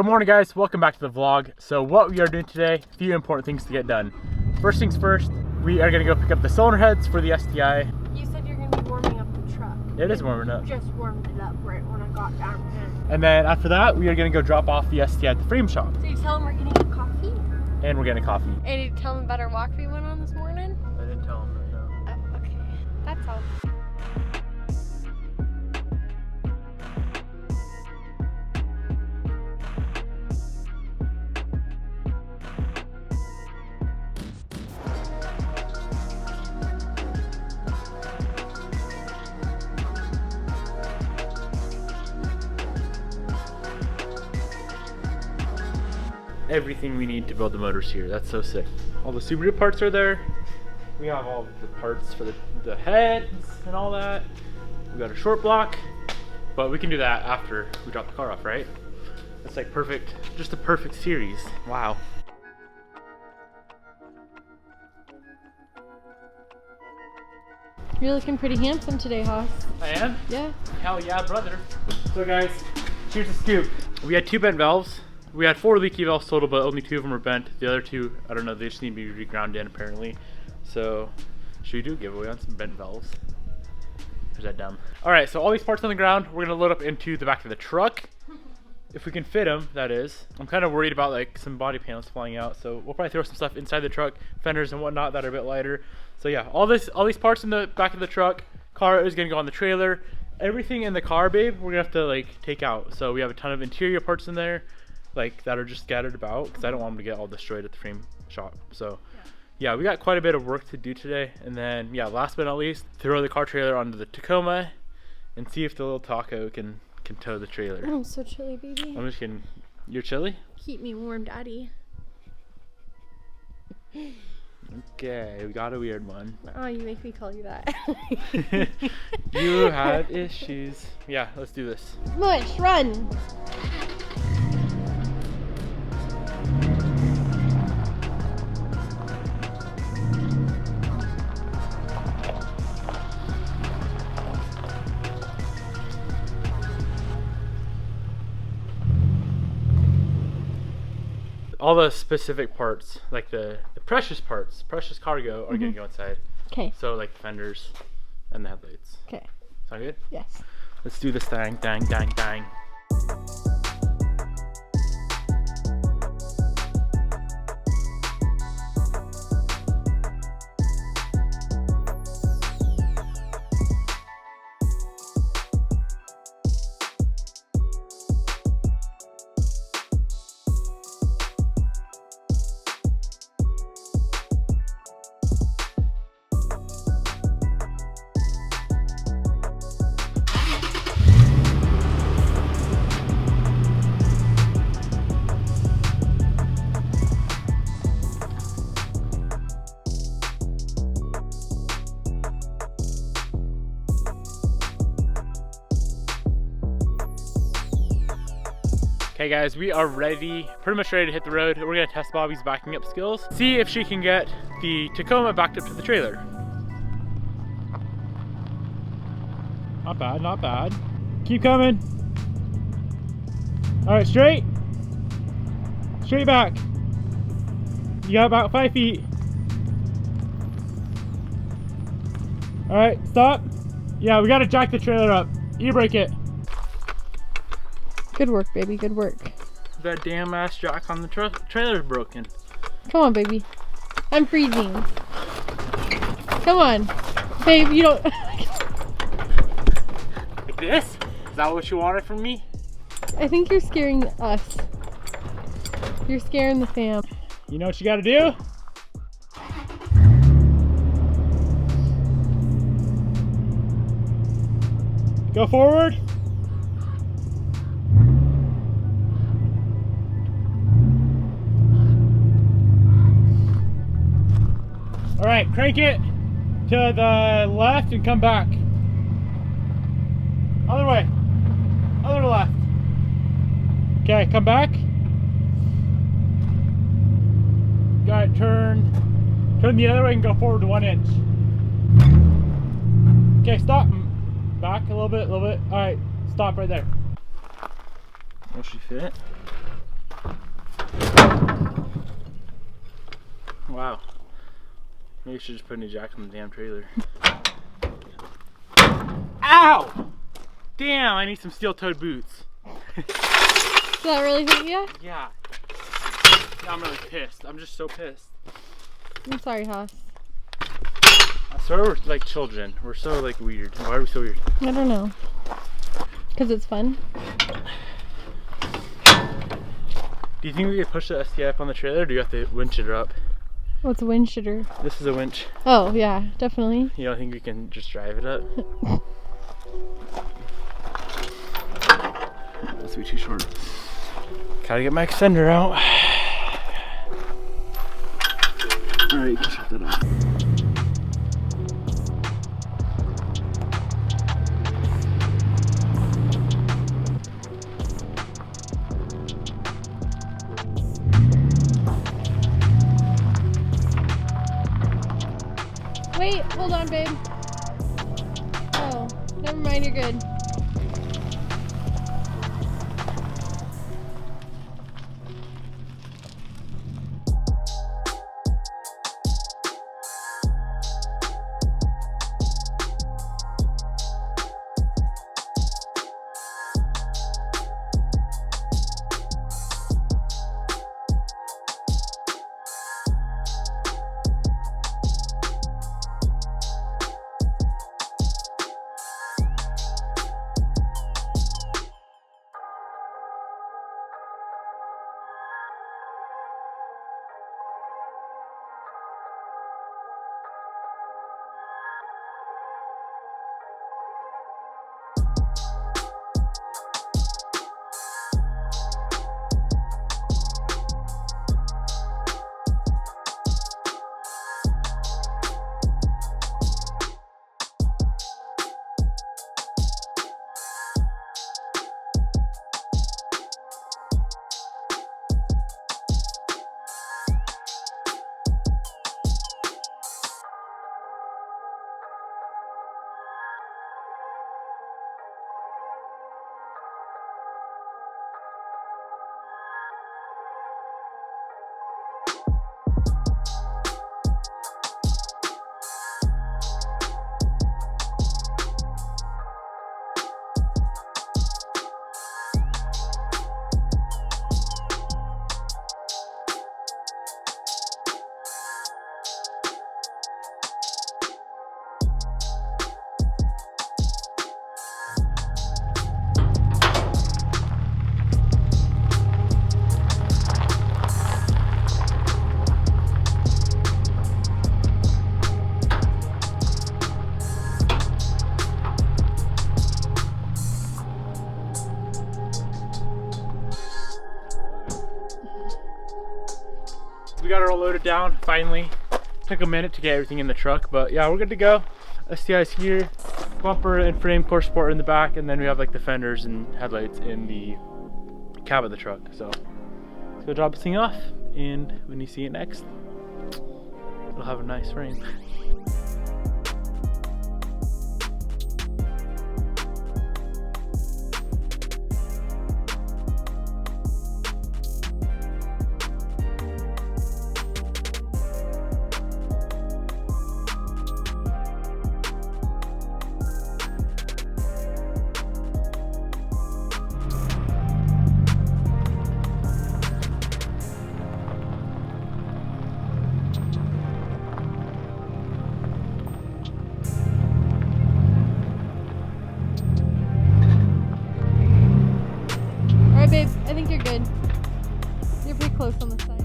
Good morning guys, welcome back to the vlog. So what we are doing today, a few important things to get done. First things first, we are gonna go pick up the cylinder heads for the STi. You said you're gonna be warming up the truck. It is warming up. You just warmed it up right when I got down here. And then after that, we are gonna go drop off the STi at the frame shop. So you tell them we're getting a coffee? And we're getting a coffee. And you tell them about our walk we went on this morning? I didn't tell them, no. Oh, okay. That's all. Everything we need to build the motors here. That's so sick. All the Subaru parts are there. We have all the parts for the heads and all that. We got a short block, but we can do that after we drop the car off, right? That's like perfect, just a perfect series. Wow. You're looking pretty handsome today, Hoss. I am? Yeah. Hell yeah, brother. So guys, here's the scoop. We had 2 bent valves. We had 4 leaky valves total, but only 2 of them were bent. The other 2, I don't know, they just need to be reground in apparently. So, should we do a giveaway on some bent valves? Or is that dumb? Alright, so all these parts on the ground, we're gonna load up into the back of the truck. If we can fit them, that is. I'm kind of worried about like some body panels flying out, so we'll probably throw some stuff inside the truck, fenders and whatnot that are a bit lighter. So yeah, all these parts in the back of the truck. Car is gonna go on the trailer. Everything in the car, babe, we're gonna have to like take out. So we have a ton of interior parts in there, like that are just scattered about, because I don't want them to get all destroyed at the frame shop. So yeah, we got quite a bit of work to do today. And then yeah, last but not least, throw the car trailer onto the Tacoma and see if the little taco can tow the trailer. I'm so chilly, baby. I'm just kidding. You're chilly? Keep me warm, daddy. Okay, we got a weird one. Oh, you make me call you that. You have issues. Yeah, let's do this. Mush, run. All the specific parts, like the precious parts, precious cargo, are gonna go inside. Okay. So like the fenders and the headlights. Okay. Sound good? Yes. Let's do this thing. Dang, dang, dang. Okay guys, we are ready, pretty much ready to hit the road. We're gonna test Bobby's backing up skills, see if she can get the Tacoma backed up to the trailer. Not bad, not bad. Keep coming. All right, straight. Straight back. You got about 5 feet. All right, stop. Yeah, we gotta jack the trailer up. You break it. Good work, baby. Good work. That damn ass jack on the trailer's broken. Come on, baby. I'm freezing. Come on. Babe, you don't... Like this? Is that what you wanted from me? I think you're scaring us. You're scaring the fam. You know what you gotta do? Go forward. All right, crank it to the left and come back. Other way, other left. Okay, come back. Got it, turn the other way and go forward 1 inch. Okay, stop. Back a little bit, All right, stop right there. Will she fit? Wow. Maybe you should just put a new jack on the damn trailer. Ow! Damn, I need some steel-toed boots. Did that really hit you? Yeah. Now I'm really pissed. I'm just so pissed. I'm sorry, Haas. I swear we're like children. We're so like weird. Why are we so weird? I don't know. Because it's fun. Do you think we could push the STi up on the trailer, or do you have to winch it up? What's a winch shitter? This is a winch. Oh, yeah, definitely. You don't think we can just drive it up? That's be too short. Gotta get my extender out. Alright, you can shut that off. Wait, hold on, babe. Oh, never mind, you're good. We got it all loaded down, finally. Took a minute to get everything in the truck, but yeah, we're good to go. STI's here, bumper and frame core sport in the back, and then we have like the fenders and headlights in the cab of the truck. So let's go drop this thing off, and when you see it next, it'll have a nice frame. Babe, I think you're good. You're pretty close on the side.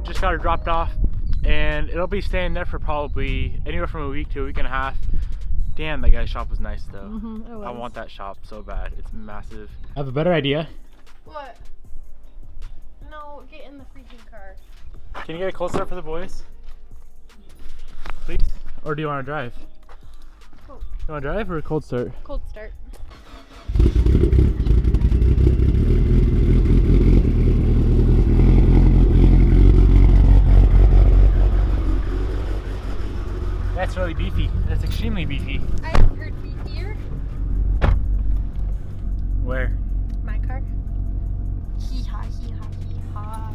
Just got it dropped off, and it'll be staying there for probably anywhere from a week to a week and a half. Damn, that guy's shop was nice though. I want that shop so bad. It's massive. I have a better idea. What? No, get in the freaking car. Can you get a cold start for the boys? Please? Or do you want to drive? Cool. You want to drive or a cold start? Cold start. extremely beefy. I've heard beefier. Where? My car. Hee haw, hee haw, hee haw.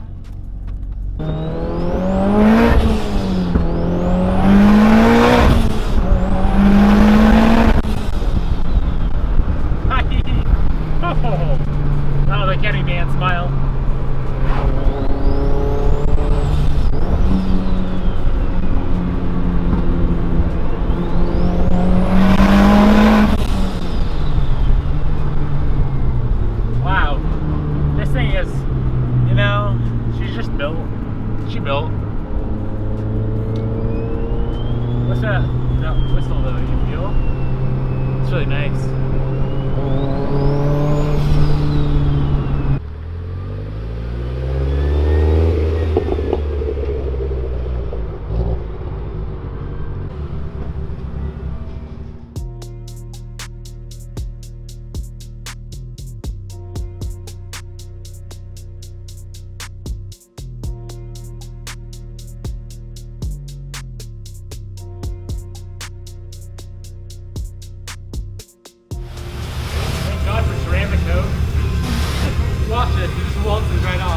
Oh, the Kenny man smile. Wow, this thing is, you know, she's just built. She built. What's that? That whistle though, you feel? It's really nice. Thank God for ceramic coat. Watch it, it just waltzes right off.